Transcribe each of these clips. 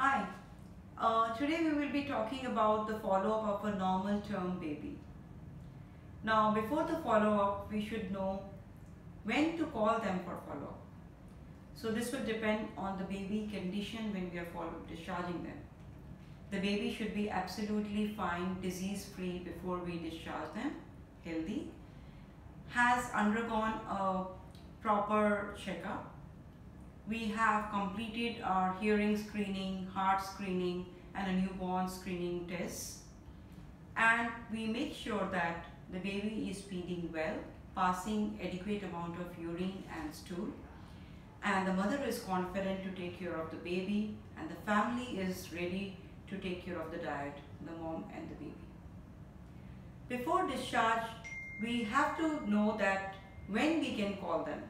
Hi, today we will be talking about the follow-up of a normal term baby. Now, before the follow-up, we should know when to call them for follow-up. So this will depend on the baby condition when we are discharging them. The baby should be absolutely fine, disease-free before we discharge them, healthy, has undergone a proper checkup. We have completed our hearing screening, heart screening and a newborn screening test, and we make sure that the baby is feeding well, passing adequate amount of urine and stool, and the mother is confident to take care of the baby and the family is ready to take care of the diet, the mom and the baby. Before discharge, we have to know that when we can call them.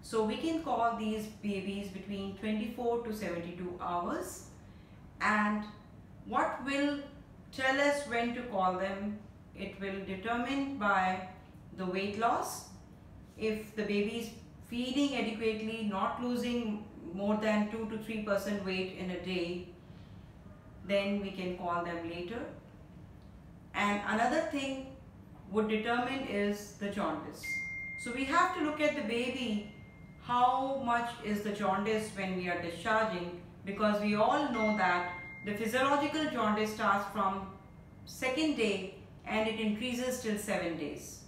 So we can call these babies between 24 to 72 hours, and what will tell us when to call them, it will determine by the weight loss. If the baby is feeding adequately, not losing more than 2 to 3% weight in a day, then we can call them later. And another thing would determine is the jaundice. So we have to look at the baby, how much is the jaundice when we are discharging, because we all know that the physiological jaundice starts from second day and it increases till 7 days.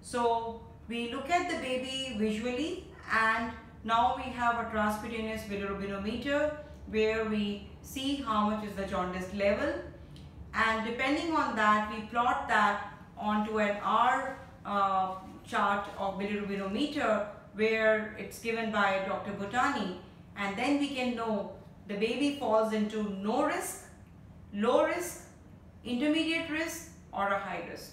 So we look at the baby visually, and now we have a transcutaneous bilirubinometer where we see how much is the jaundice level, and depending on that we plot that onto an R chart of bilirubinometer where it's given by Dr. Bhutani, and then we can know the baby falls into no risk, low risk, intermediate risk or a high risk.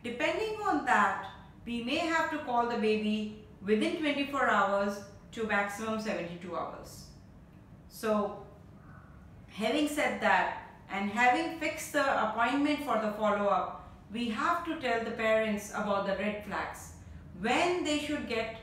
Depending on that, we may have to call the baby within 24 hours to maximum 72 hours. So having said that, and having fixed the appointment for the follow-up, we have to tell the parents about the red flags, when they should get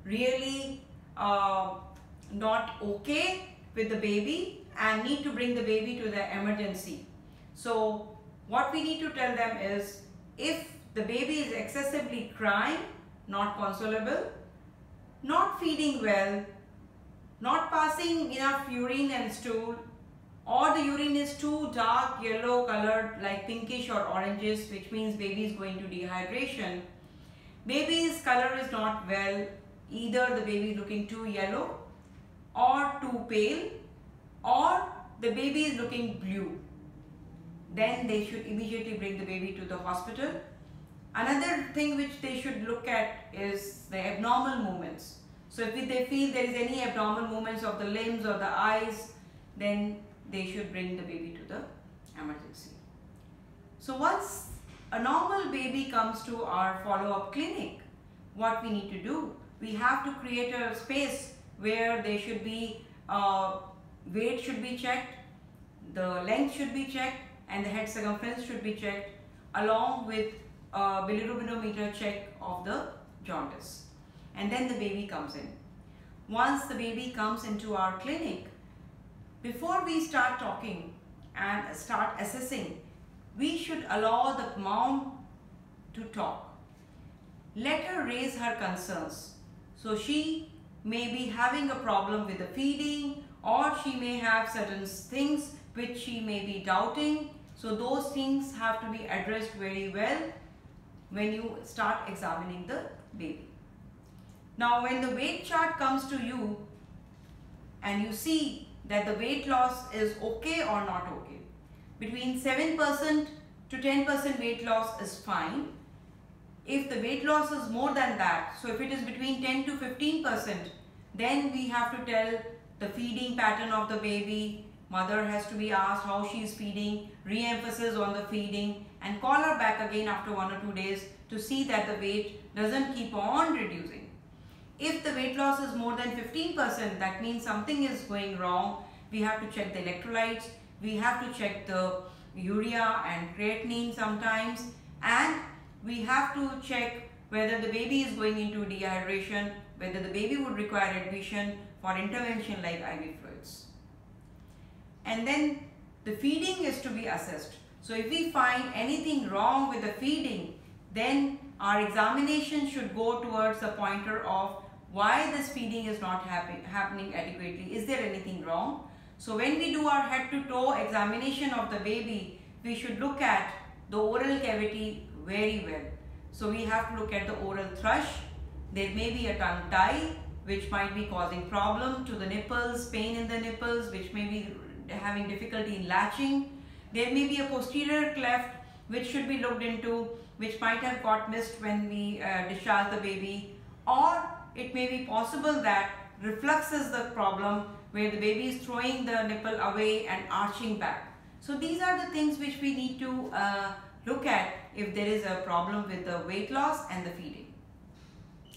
really not okay with the baby and need to bring the baby to the emergency. So what we need to tell them is, if the baby is excessively crying, not consolable, not feeding well, not passing enough urine and stool, or the urine is too dark yellow colored like pinkish or oranges, which means baby is going to dehydration, baby's color is not well, either the baby is looking too yellow or too pale, or the baby is looking blue, then they should immediately bring the baby to the hospital. Another thing which they should look at is the abnormal movements. So if they feel there is any abnormal movements of the limbs or the eyes, then they should bring the baby to the emergency. So once a normal baby comes to our follow-up clinic, what we need to do, we have to create a space where they should be, weight should be checked, the length should be checked, and the head circumference should be checked, along with a bilirubinometer check of the jaundice. And then the baby comes in. Once the baby comes into our clinic, before we start talking and start assessing, we should allow the mom to talk. Let her raise her concerns. So she may be having a problem with the feeding, or she may have certain things which she may be doubting. So those things have to be addressed very well when you start examining the baby. Now when the weight chart comes to you and you see that the weight loss is okay or not okay, between 7% to 10% weight loss is fine. If the weight loss is more than that, so if it is between 10 to 15%, then we have to tell the feeding pattern of the baby. Mother has to be asked how she is feeding, re-emphasis on the feeding, and call her back again after 1 or 2 days to see that the weight doesn't keep on reducing. If the weight loss is more than 15%, that means something is going wrong. We have to check the electrolytes, we have to check the urea and creatinine sometimes, and we have to check whether the baby is going into dehydration, whether the baby would require admission for intervention like IV fluids. and then the feeding is to be assessed. So if we find anything wrong with the feeding, then our examination should go towards the pointer of why this feeding is not happening adequately. Is there anything wrong? So when we do our head to toe examination of the baby, we should look at the oral cavity very well. So we have to look at the oral thrush. There may be a tongue tie which might be causing problem to the nipples, pain in the nipples, which may be having difficulty in latching. There may be a posterior cleft which should be looked into, which might have got missed when we discharge the baby, or it may be possible that reflux is the problem, where the baby is throwing the nipple away and arching back. So these are the things which we need to look at if there is a problem with the weight loss and the feeding.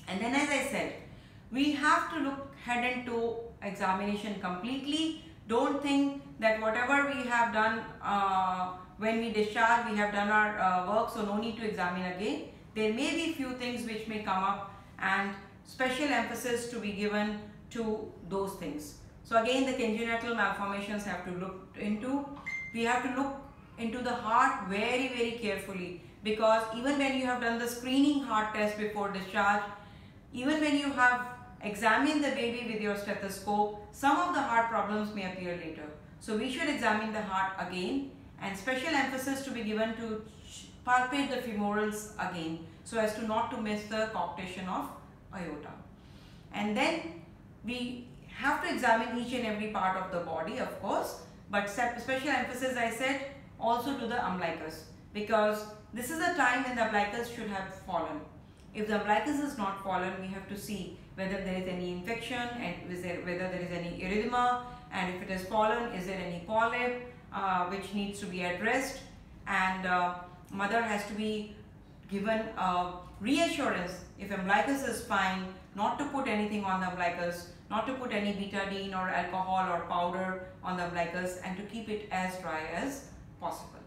And then, as I said, we have to look head and toe examination completely. Don't think that whatever we have done when we discharge, we have done our work, so no need to examine again. There may be few things which may come up and special emphasis to be given to those things. So again, the congenital malformations have to look into. We have to look into the heart very, very carefully, because even when you have done the screening heart test before discharge, even when you have examined the baby with your stethoscope, some of the heart problems may appear later. So we should examine the heart again, and special emphasis to be given to palpate the femorals again, so as to not to miss the coaptation of aorta. And then we have to examine each and every part of the body, of course, but special emphasis, I said, also to the umbilicus, because this is a time when the umbilicus should have fallen. If the umbilicus is not fallen, we have to see whether there is any infection and whether there is any erythema, and if it has fallen, is there any polyp which needs to be addressed, and mother has to be given reassurance if umbilicus is fine, not to put anything on the umbilicus, not to put any betadine or alcohol or powder on the umbilicus, and to keep it as dry as possible.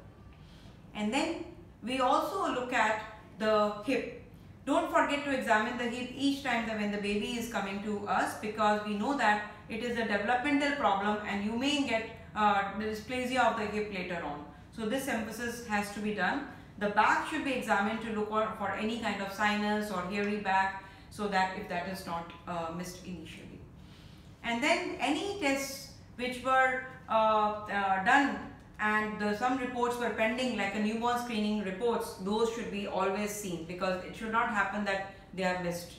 And then we also look at the hip. Don't forget to examine the hip each time that when the baby is coming to us, because we know that it is a developmental problem and you may get dysplasia of the hip later on. So this emphasis has to be done. The back should be examined to look for any kind of sinus or hairy back, so that if that is not missed initially. And then any tests which were done and some reports were pending, like a newborn screening reports, those should be always seen, because it should not happen that they are missed.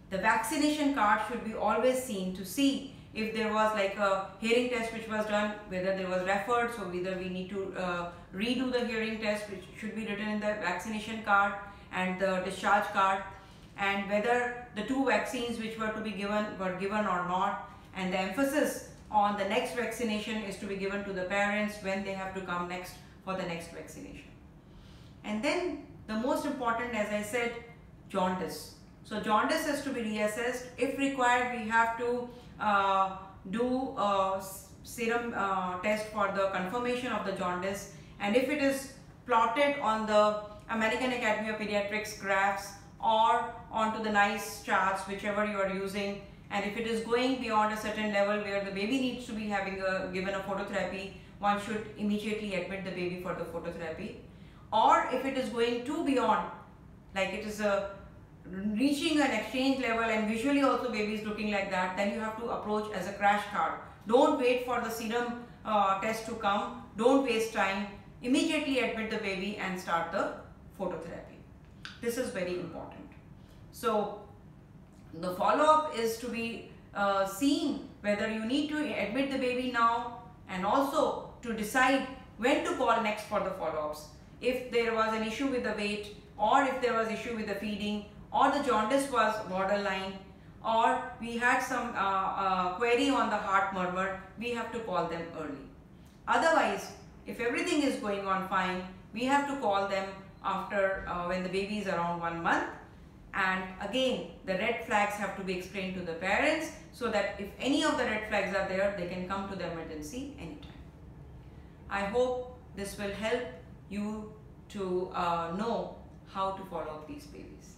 The vaccination card should be always seen to see if there was like a hearing test which was done, whether there was referred, so whether we need to redo the hearing test, which should be written in the vaccination card and the discharge card, and whether the 2 vaccines which were to be given were given or not, and the emphasis on the next vaccination is to be given to the parents when they have to come next for the next vaccination. And then the most important, as I said, jaundice. So jaundice has to be reassessed. If required, we have to do a serum test for the confirmation of the jaundice, and if it is plotted on the American Academy of Pediatrics graphs or onto the NICE charts, whichever you are using, and if it is going beyond a certain level where the baby needs to be given a phototherapy, one should immediately admit the baby for the phototherapy. Or if it is going too beyond, like it is reaching an exchange level and visually also baby is looking like that, then you have to approach as a crash cart. Don't wait for the serum test to come. Don't waste time. Immediately admit the baby and start the phototherapy. This is very important. So the follow-up is to be seen whether you need to admit the baby now, and also to decide when to call next for the follow-ups. If there was an issue with the weight, or if there was issue with the feeding, or the jaundice was borderline, or we had some query on the heart murmur, we have to call them early. Otherwise, if everything is going on fine, we have to call them after when the baby is around 1 month. And again, the red flags have to be explained to the parents, so that if any of the red flags are there, they can come to the emergency anytime. I hope this will help you to know how to follow up these babies.